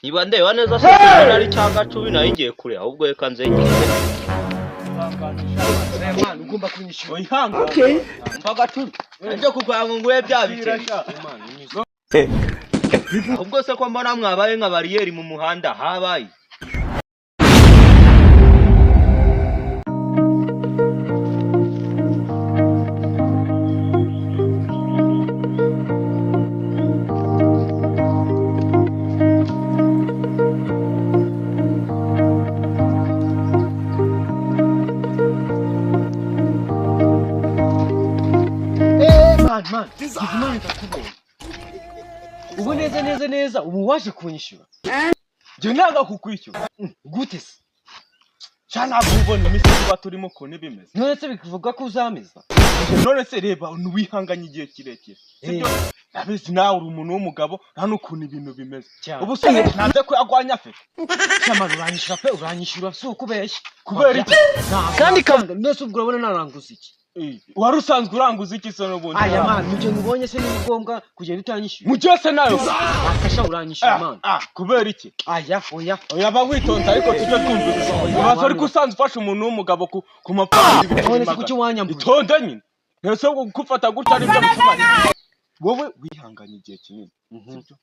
niba ndeba neza se kubona ari cyanga cubi nayo ngiye kure ahubwo reka nzengere Imana ugomba kunyishyura ihanga mpaga cubi nje kukwanga nguye byabike ahubwo se ko mbona mwabaye nka bariyeri mu muhanda habaye man gizimana ndakubonye ubu neza ubu waje kunyishyura je nanga kukwishyura gute se cyana kubona imisiri baturimo ko nibimeze none se bivuga ko uzameza none se reba wihanganye igihe kirekire sibyo abizi nawe uri umuntu w'umugabo nta n'ukuntu ibintu bimeze ubu se ntaze ko yagwanya fe cyamara uranyishyura pe uranyishyura si ukubeshya kubera iki kandi kanga nese ubwo urabona naranguza iki wari usanzwe uranguza iki se n'ubundi aya man muje ngubonye se ni ngombwa kugenda utanyishyura muje se nayo akasha uranyishyura man kubera iki oya ba witonze ariko tujye twumvira ubaza ariko usanzwe ufasha umuntu w'umugabo ku mafaranga none se kuki wanyambuye itonde nyine nese gufata gutya ari byo mukubanye wowe wihanganye igihe kinini sibyo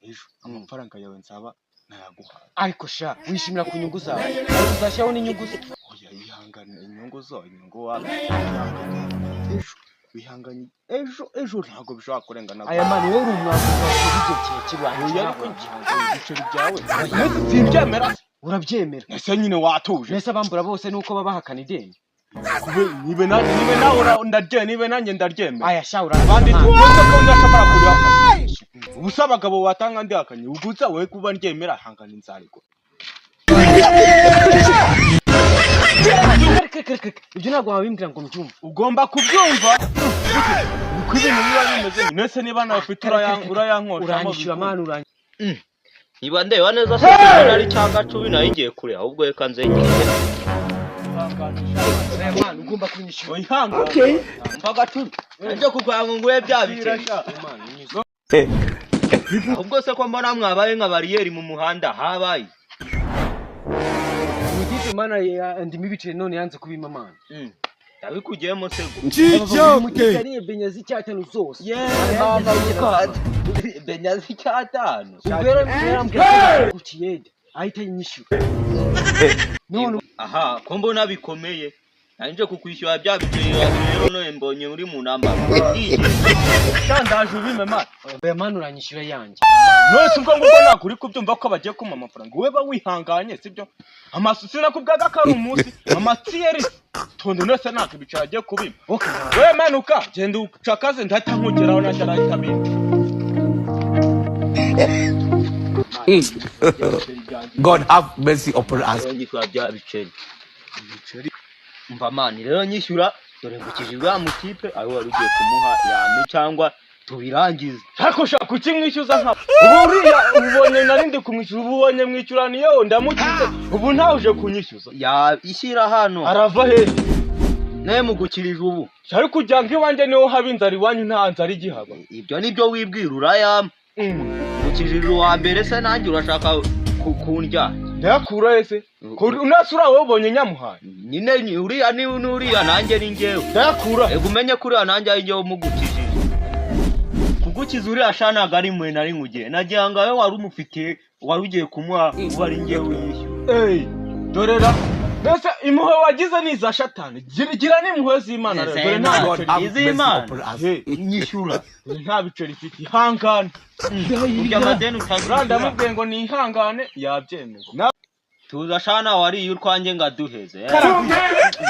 ejo amafaranga yawe nzaba nayaguhaye ariko sha wishimira ku nyungu zawe uzashaho n'inyungu ze oya yihangane inyungu zo inyungu wawe ejo wihanganye ejo ntago bishobora kurengana aya mani wowe uri umwanzi w'ibyo kibantu ariko igiceri byawe simbyemera urabyemera ese nyine watuje ese abambura bose nuko babahakana ideni nibe nanjye ndaryemera aya sha urabandi twose ko ndashobora kurya ubusa abagabo watanga ndi hakanye uguza wowe kuba ndyemera hangana inzariko ibyo ntabwo wabimbwira ngo mbyumve ugomba kubyumva uko ibintu biba bimeze nese niba nawe ufite urayankora uranyishyura mani uranyishyura niba ndeba neza se kubona ari cyanga cubi nayo ngiye kure ahubwo reka nzengere Imana ugomba kunyishyura ihanga mpaga cubi nje kukwanga nguye byabike ahubwo se ko mbona mwabaye nka bariyeri mu muhanda habaye Imana ndimi bicire none yanze kubima mana yabikugiyemo sego mutariye benyazi cyatanu zose benyazi cyatanu ubera mbwira gutiyede ahita yinyishyura none aha ko mbona bikomeye nanje kukwishyura byabikeye rero none mbonye uri mu namba cyandaje ubime mana oya mana uranyishyura yanjye nose ubwo ngubwo nakuri kubyumva ko bagiye kuma amafaranga wewe wihanganye sibyo amasusi nakubwaga ko ari umunsi amatsiyeri tondo nose nakibicara agiye kubima wewe manuka genda ucakaze ndahita nkugeraho nacyo arahita abimba God have mercy upon us. Mva mani rero nyishyura dore ngukijijwe amutipe aho wari ugiye kumuha yame cyangwa tubirangize ariko shaka ukimwishyuza nka uburiya ubonye narindi kumwishyura ubonye mwishyuraniyo ndamukize ubu ntawe uje kunyishyuza ya ishyira hano arava he naye mugukirije ubu cyari kujya ngiwanje niho habinzari wanyu ntanze ari gihaba ibyo nibyo wibwira urayama ukijije wa mbere se nanjye urashaka kundya ndakura ese unasura wowe ubonye nyamuhaye nyine uriya ni uriya nanjye ni ngewe ndakura ego umenye kuri ya nanjye ari ngewe mugukijije kugukiza uriya shanaga ari mwe nari ngugiye nagira ngo abe wari umufitiye wari ugiye kumuha uba ari ngewe yishyura dorera mbese impuhwe wagize ni iza shatani gira n'impuhwe z'Imana dore nta iz'Imana nyishyura nta biceri ifite ihangane urya amadeni utagura ndamubwiye ngo ni ihangane yabyemera tuza shana wariye urwanjye ngaduheze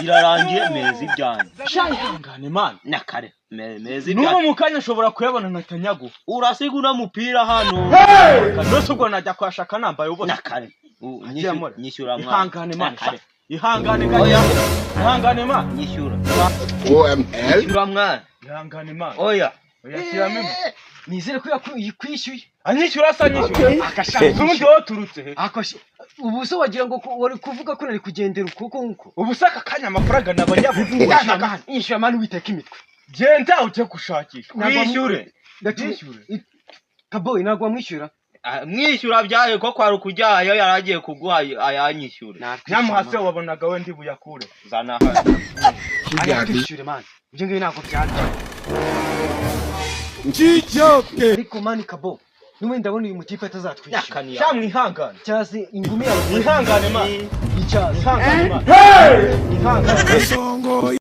birarangiye mezi ibyanjye ihangane mana nakare mezi ibyanjye n'ubu mukanya ashobora kuyabona natanyagu urasiga unamupira hano nose ubwo najya kwashaka nambaye ubu nakare nyishyura mwana ihangane mana ihangane gaya ihangane mana nyishyura OML nyishyura mwana ihangane mana oya kirame nizere ko yakwishyuye anyishyura asa nyishyura akashaka ubundi wo turutse he akoshi ubu se wagira ngo wari kuvuga ko nari kugendera ukuko nkuko ubu se akanya amafaranga nabanyabuvuga nyishyura mana witeka imitwe genda uje gushakisha kwishyure ndatishyure Kaboyi ntabwo wamwishyura. Mwishyura byaye ko kwari ukujyayo yaragiye kuguha ayanyishyura. Nyamuhase wabonaga we ndi buyakure. Zana hano. Ayakwishyure man. Ibyo ngibi ntabwo byaryo. Njijoke. Ariko mani Kabo. Numwe ndabona uyu mutipe atazatwishyura. Sha mwihangane. Cyase ingumi yawe. Mwihangane man. Icyazi. Mwihangane man. Mwihangane.